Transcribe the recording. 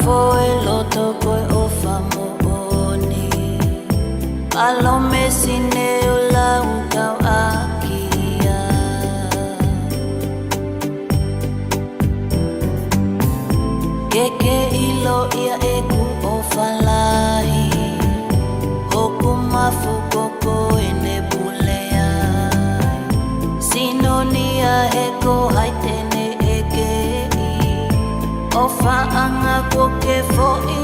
foe loto koe o whamooni Palome sine o lau tau akia Keke ilo ia e ku o whalahi Hoku mafuko koe ne bulea Sinonia he ko haitene e ke I O whaanga ko ke fo'i